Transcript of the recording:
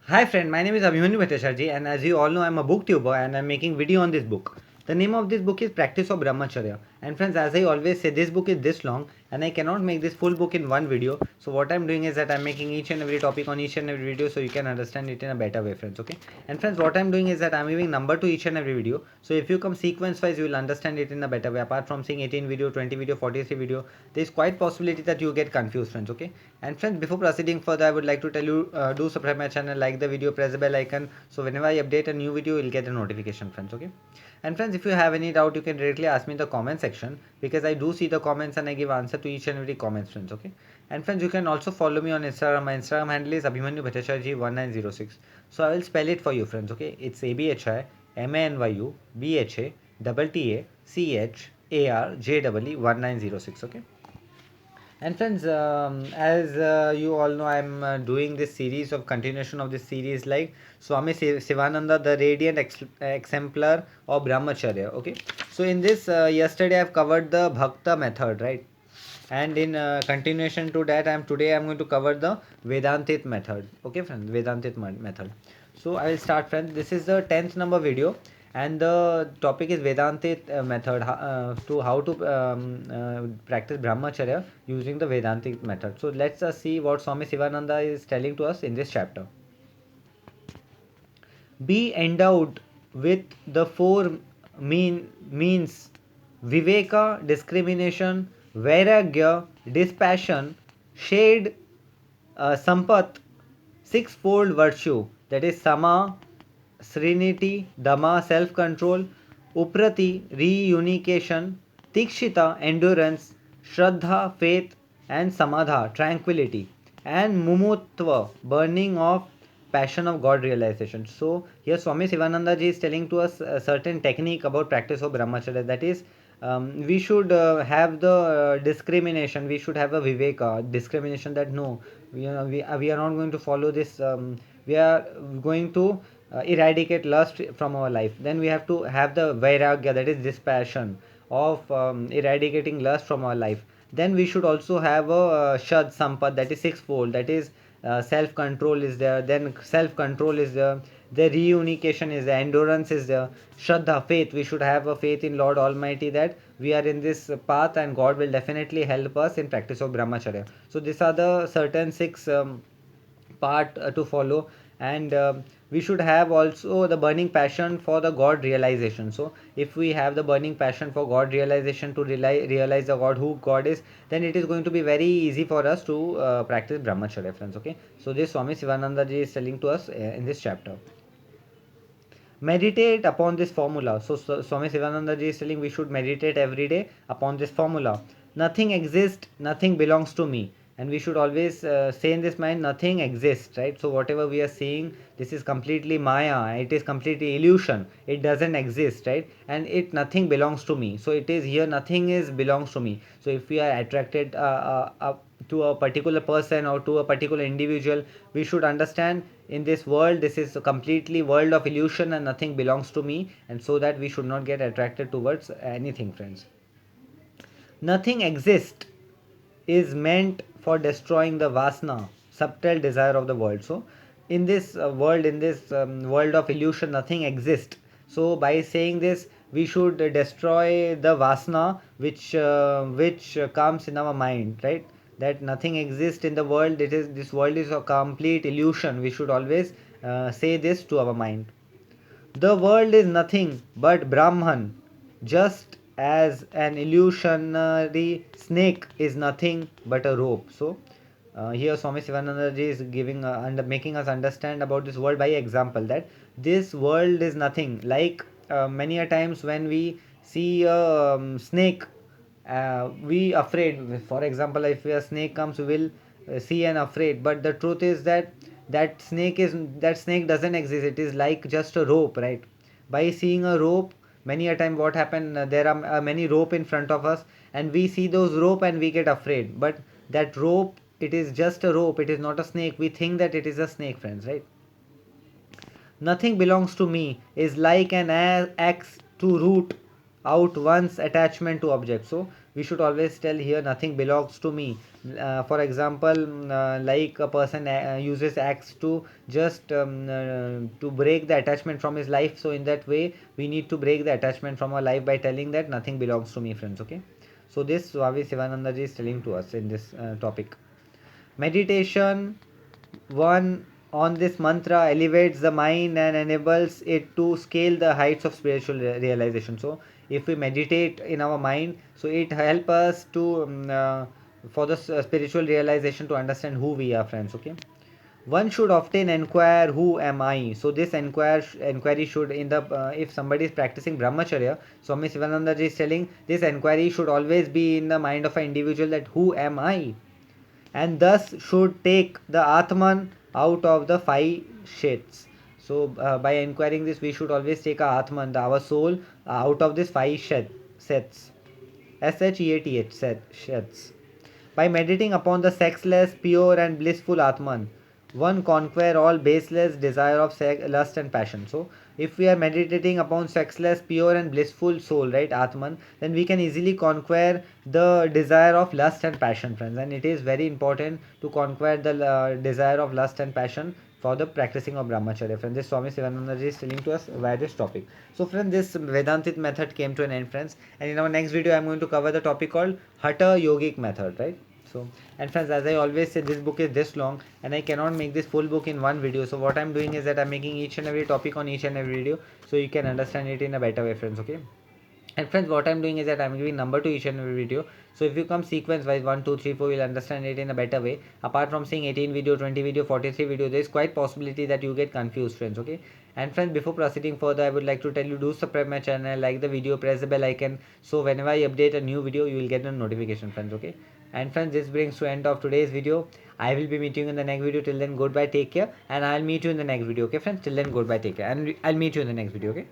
Hi friend, my name is Abhimanyu Bhattacharjee and as you all know I'm a booktuber and I'm making video on this book. The name of this book is Practice of Brahmacharya. And friends, as I always say, this book is this long and I cannot make this full book in one video. So what I'm doing is that I'm making each and every topic on each and every video so you can understand it in a better way, friends. Okay. And friends, what I'm doing is that I'm giving number to each and every video. So if you come sequence wise, you will understand it in a better way. Apart from seeing 18 video, 20 video, 43 video, there is quite possibility that you get confused, friends. Okay. And friends, before proceeding further, I would like to tell you, do subscribe my channel, like the video, press the bell icon, so whenever I update a new video, you'll get a notification, friends. Okay. And friends, if you have any doubt, you can directly ask me in the comment section, because I do see the comments and I give answer to each and every comments, friends. Okay. And friends, you can also follow me on Instagram. My Instagram handle is Abhimanyu Bhattacharjee 1906. So I will spell it for you, friends. Okay. It's ABHIMANYU BHATTACHARJEE 1906. Okay. And friends, as you all know, I'm doing this series of continuation of this series like Swami Sivananda, the radiant exemplar of Brahmacharya. Okay, so in this, yesterday I've covered the Bhakta method, right? And in continuation to that, I'm going to cover the Vedantit method. Okay, friends, Vedantit method. So I will start, friends. This is the 10th number video, and the topic is Vedantit method, to how to practice Brahmacharya using the Vedantic method. So let's see what Swami Sivananda is telling to us in this chapter. Be endowed with the four means Viveka, discrimination, Vairagya, dispassion, shade, Sampat, sixfold virtue, that is Sama, serenity, Dhamma, self control, Uprati, reunification, Tikshita, endurance, Shraddha, faith, and Samadha, tranquility, and Mumutva, burning of passion of God realization. So here Swami Sivananda ji is telling to us a certain technique about practice of Brahmacharya, that is, we should have the discrimination, we should have a viveka discrimination, that no, we are not going to follow this, we are going to eradicate lust from our life. Then we have to have the vairagya, that is dispassion of eradicating lust from our life. Then we should also have a shad sampad, that is sixfold, that is self control is there, then self control is there, the reunification is there, endurance is there, shraddha, faith, we should have a faith in Lord Almighty that we are in this path and God will definitely help us in practice of Brahmacharya. So these are the certain six part to follow. And we should have also the burning passion for the God realization. So if we have the burning passion for God realization, to realize the God, who God is, then it is going to be very easy for us to practice Brahmacharya, friends. Okay, so this Swami Sivananda ji is telling to us in this chapter. Meditate upon this formula. So Swami Sivananda ji is telling we should meditate every day upon this formula. Nothing exists, nothing belongs to me. And we should always say in this mind, nothing exists, right? So whatever we are seeing, this is completely Maya, it is completely illusion, it doesn't exist, right? And it nothing belongs to me. So it is here, nothing is belongs to me. So if we are attracted to a particular person or to a particular individual, we should understand in this world, this is a completely world of illusion and nothing belongs to me, and so that we should not get attracted towards anything, friends. Nothing exists is meant for destroying the vasana, subtle desire of the world. So in this world, in this world of illusion, nothing exists. So by saying this, we should destroy the vasana which comes in our mind, right? That nothing exists in the world, it is, this world is a complete illusion. We should always say this to our mind. The world is nothing but Brahman, just as an illusionary snake is nothing but a rope. So, here Swami Sivananda ji is giving and making us understand about this world by example, that this world is nothing. Like many a times when we see a snake, we afraid. For example, if a snake comes, we will see and afraid. But the truth is that that snake doesn't exist. It is like just a rope, right? By seeing a rope, many a time what happen, there are many rope in front of us, and we see those rope and we get afraid. But that rope, it is just a rope. It is not a snake. We think that it is a snake, friends, right? Nothing belongs to me is like an axe to root out one's attachment to objects. So we should always tell here nothing belongs to me. For example, like a person uses axe to just to break the attachment from his life. So in that way we need to break the attachment from our life by telling that nothing belongs to me, friends. Okay, so this Swami Sivananda ji is telling to us in this topic. Meditation one on this mantra elevates the mind and enables it to scale the heights of spiritual realization. So if we meditate in our mind, so it help us to for the spiritual realization, to understand who we are, friends. Okay, one should often inquire who am I. So this inquiry should, in the if somebody is practicing brahmacharya, Swami Sivananda ji is telling this inquiry should always be in the mind of an individual, that who am I, and thus should take the Atman out of the five sheds. So by inquiring this, we should always take our Atman, our soul, out of this five sets. SHEATH, sheds. By meditating upon the sexless, pure and blissful Atman, one conquer all baseless desire of lust and passion. So if we are meditating upon sexless, pure and blissful soul, right, Atman, then we can easily conquer the desire of lust and passion, friends. And it is very important to conquer the desire of lust and passion for the practicing of brahmacharya, friends. This Swami Sivananda ji is telling to us via this topic. So friends, this Vedantic method came to an end, friends, and in our next video I am going to cover the topic called Hatha Yogic method, right? So, and friends, as I always say, this book is this long and I cannot make this full book in one video. So what I'm doing is that I'm making each and every topic on each and every video, so you can understand it in a better way, friends. Okay, and friends, what I'm doing is that I'm giving number to each and every video. So if you come sequence wise 1 2 3 4, you'll understand it in a better way. Apart from seeing 18 video, 20 video, 43 video, there is quite possibility that you get confused, friends. Okay, and friends, before proceeding further, I would like to tell you, do subscribe my channel, like the video, press the bell icon, so whenever I update a new video, you will get a notification, friends. Okay, and friends, this brings to end of today's video. I will be meeting you in the next video. Till then, goodbye, take care, and I'll meet you in the next video. Okay friends, till then, goodbye, take care, and I'll meet you in the next video. Okay.